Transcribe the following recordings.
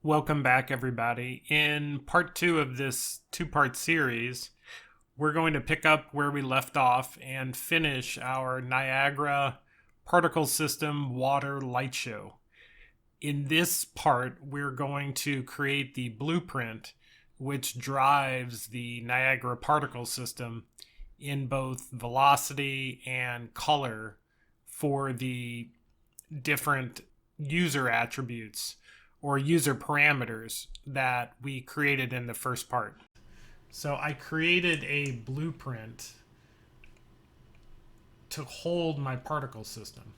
Welcome back, everybody. In part two of this two-part series, we're going to pick up where we left off and finish our Niagara particle system water light show. In this part, we're going to create the blueprint which drives the Niagara particle system in both velocity and color for the different user attributes or user parameters that we created in the first part. So I created a blueprint to hold my particle system.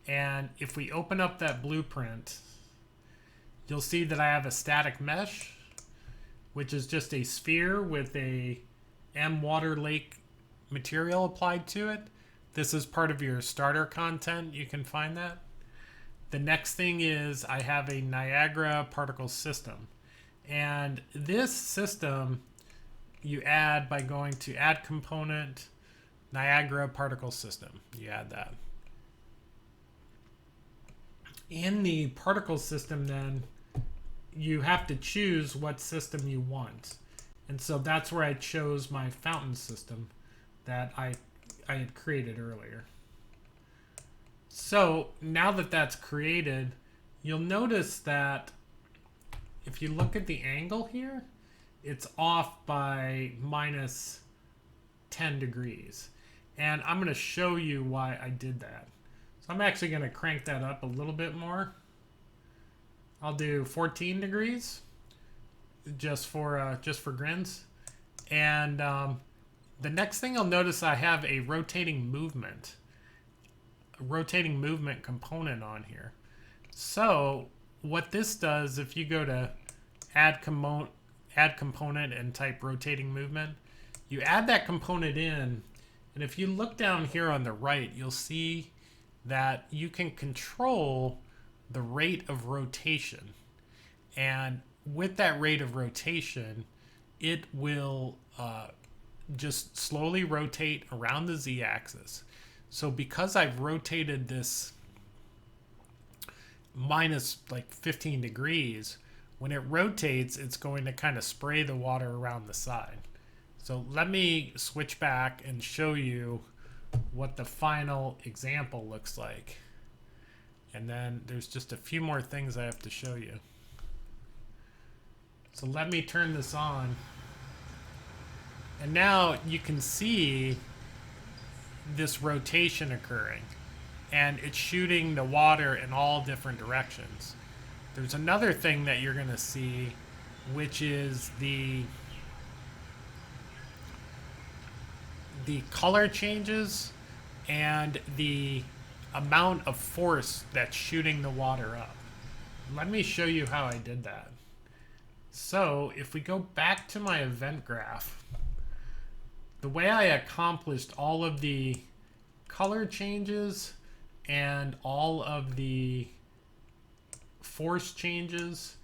And if we open up that blueprint, you'll see that I have a static mesh, which is just a sphere with a M water lake material applied to it. This is part of your starter content. You can find that. The next thing is I have a Niagara particle system. And this system you add by going to add component, Niagara particle system. You add that. In the particle system then, you have to choose what system you want. And so that's where I chose my fountain system that I had created earlier. So now that that's created, you'll notice that if you look at the angle here, it's off by minus 10 degrees. And I'm going to show you why I did that. So I'm actually going to crank that up a little bit more. I'll do 14 degrees just for grins. And the next thing you'll notice, I have a rotating movement component on here. So what this does, if you go to add component and type rotating movement, you add that component in, and if you look down here on the right, you'll see that you can control the rate of rotation. And with that rate of rotation, it will just slowly rotate around the z-axis. So because I've rotated this minus like 15 degrees, when it rotates, it's going to kind of spray the water around the side. So let me switch back and show you what the final example looks like. And then there's just a few more things I have to show you. So let me turn this on. And now you can see this rotation occurring, and it's shooting the water in all different directions. There's another thing that you're going to see, which is the color changes and the amount of force that's shooting the water up. Let me show you how I did that. So if we go back to my event graph, the way I accomplished all of the color changes and all of the force changes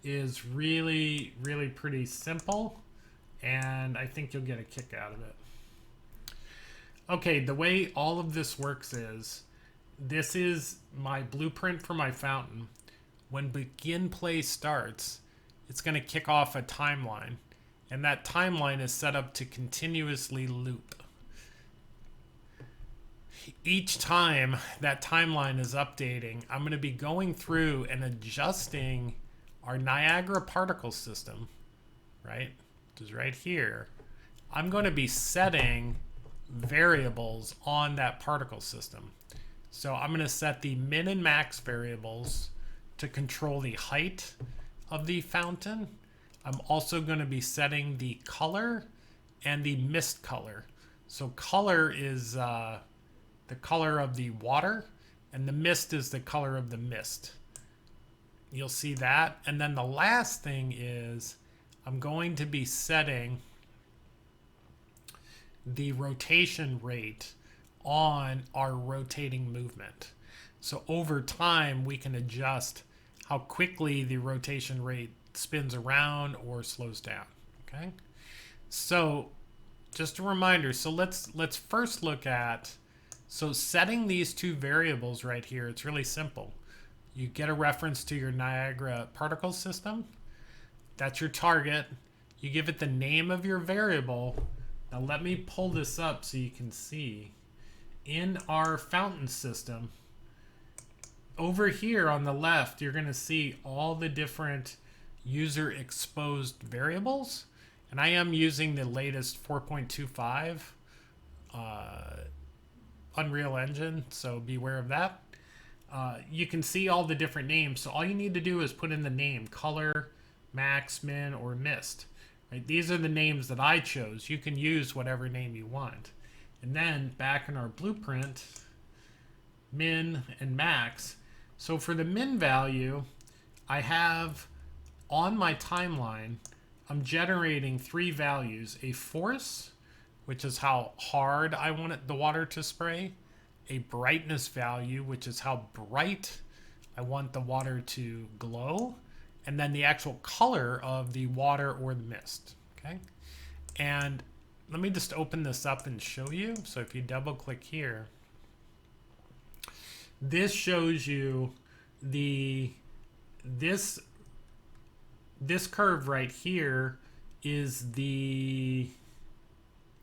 is really, really pretty simple, and I think you'll get a kick out of it. Okay, the way all of this works is, this is my blueprint for my fountain. When begin play starts, it's going to kick off a timeline. And that timeline is set up to continuously loop. Each time that timeline is updating, I'm going to be going through and adjusting our Niagara particle system, right? Which is right here. I'm going to be setting variables on that particle system. So I'm going to set the min and max variables to control the height of the fountain. I'm also going to be setting the color and the mist color. So color is the color of the water, and the mist is the color of the mist. You'll see that. And then the last thing is I'm going to be setting the rotation rate on our rotating movement. So over time, we can adjust how quickly the rotation rate spins around or slows down. Okay, so just a reminder. So let's first look at, so setting these two variables right here. It's really simple. You get a reference to your Niagara particle system. That's your target. You give it the name of your variable. Now let me pull this up so you can see. In our fountain system, over here on the left, you're going to see all the different user exposed variables. And I am using the latest 4.25 Unreal Engine, so beware of that. You can see all the different names. So all you need to do is put in the name, color, max, min, or mist. Right? These are the names that I chose. You can use whatever name you want. And then back in our blueprint, min and max. So for the min value, I have on my timeline, I'm generating 3 values: a force, which is how hard I want the water to spray; a brightness value, which is how bright I want the water to glow; and then the actual color of the water or the mist. Okay, and let me just open this up and show you. So if you double click here, this shows you this curve right here is the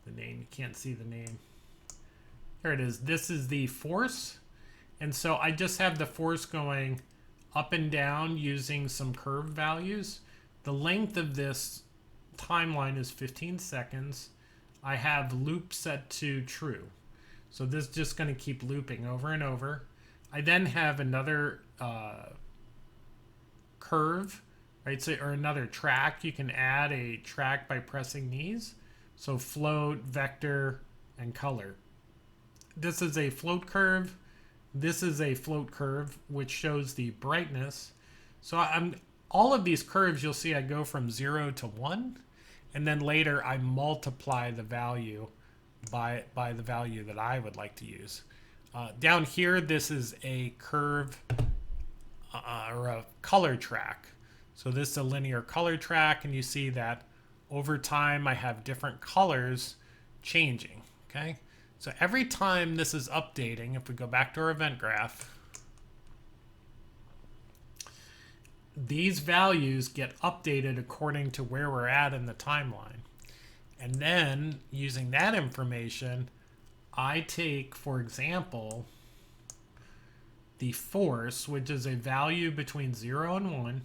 name. You can't see the name. There it is. This is the force. And so I just have the force going up and down using some curve values. The length of this timeline is 15 seconds. I have loop set to true. So this is just going to keep looping over and over. I then have another curve, right? So, or another track. You can add a track by pressing these. So float, vector, and color. This is a float curve. This is a float curve, which shows the brightness. So all of these curves, you'll see I go from 0 to 1. And then later I multiply the value by the value that I would like to use. Down here, this is a curve or a color track. So this is a linear color track, and you see that over time I have different colors changing. Okay, so every time this is updating, if we go back to our event graph, these values get updated according to where we're at in the timeline. And then using that information, I take, for example, the force, which is a value between 0 and 1,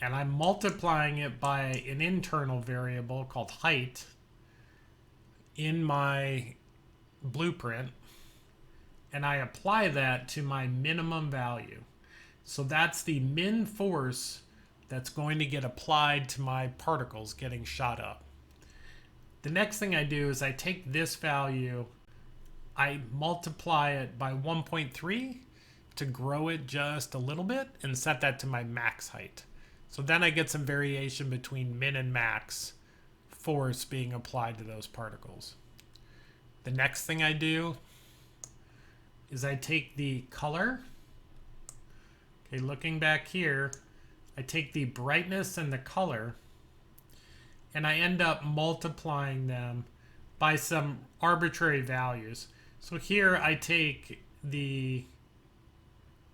and I'm multiplying it by an internal variable called height in my blueprint, and I apply that to my minimum value. So that's the min force that's going to get applied to my particles getting shot up. The next thing I do is I take this value, I multiply it by 1.3 to grow it just a little bit and set that to my max height. So then I get some variation between min and max force being applied to those particles. The next thing I do is I take the color. Okay, looking back here, I take the brightness and the color, and I end up multiplying them by some arbitrary values. So here I take the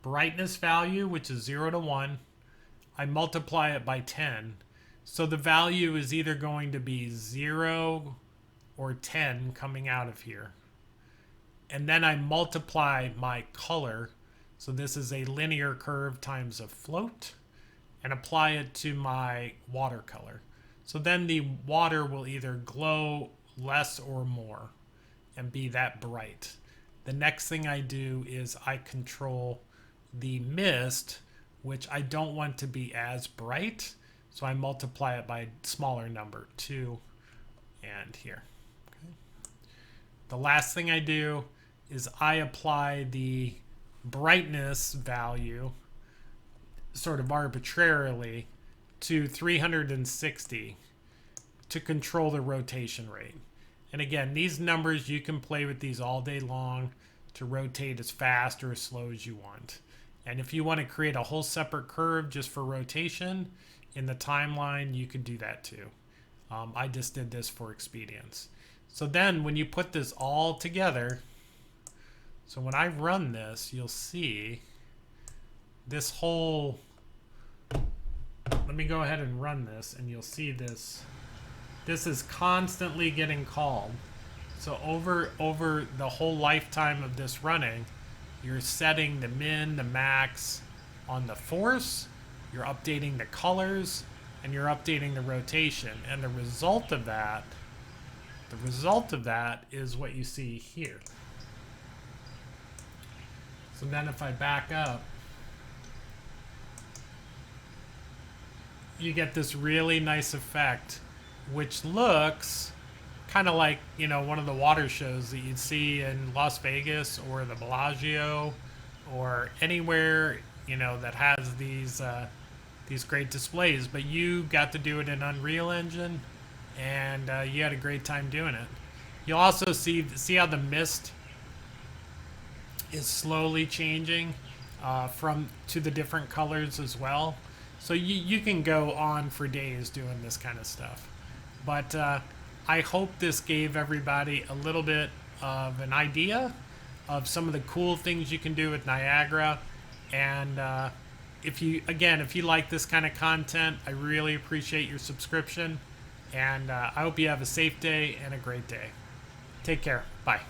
brightness value, which is 0 to 1. I multiply it by 10. So the value is either going to be 0 or 10 coming out of here. And then I multiply my color. So this is a linear curve times a float, and apply it to my watercolor. So then the water will either glow less or more and be that bright. The next thing I do is I control the mist, which I don't want to be as bright. So I multiply it by a smaller number, 2 and here. Okay. The last thing I do is I apply the brightness value sort of arbitrarily to 360 to control the rotation rate. And again, these numbers, you can play with these all day long to rotate as fast or as slow as you want. And if you want to create a whole separate curve just for rotation in the timeline, you can do that too. I just did this for expedience. So then when you put this all together, so when I run this, you'll see this whole, let me go ahead and run this and you'll see this. This is constantly getting called. So over the whole lifetime of this running, you're setting the min, the max on the force, you're updating the colors, and you're updating the rotation. And the result of that is what you see here. So then if I back up, you get this really nice effect, which looks kind of like, you know, one of the water shows that you'd see in Las Vegas or the Bellagio or anywhere, you know, that has these great displays. But you got to do it in Unreal Engine, and you had a great time doing it. You'll also see how the mist is slowly changing to the different colors as well. So you can go on for days doing this kind of stuff. But I hope this gave everybody a little bit of an idea of some of the cool things you can do with Niagara. And if you like this kind of content, I really appreciate your subscription. And I hope you have a safe day and a great day. Take care. Bye.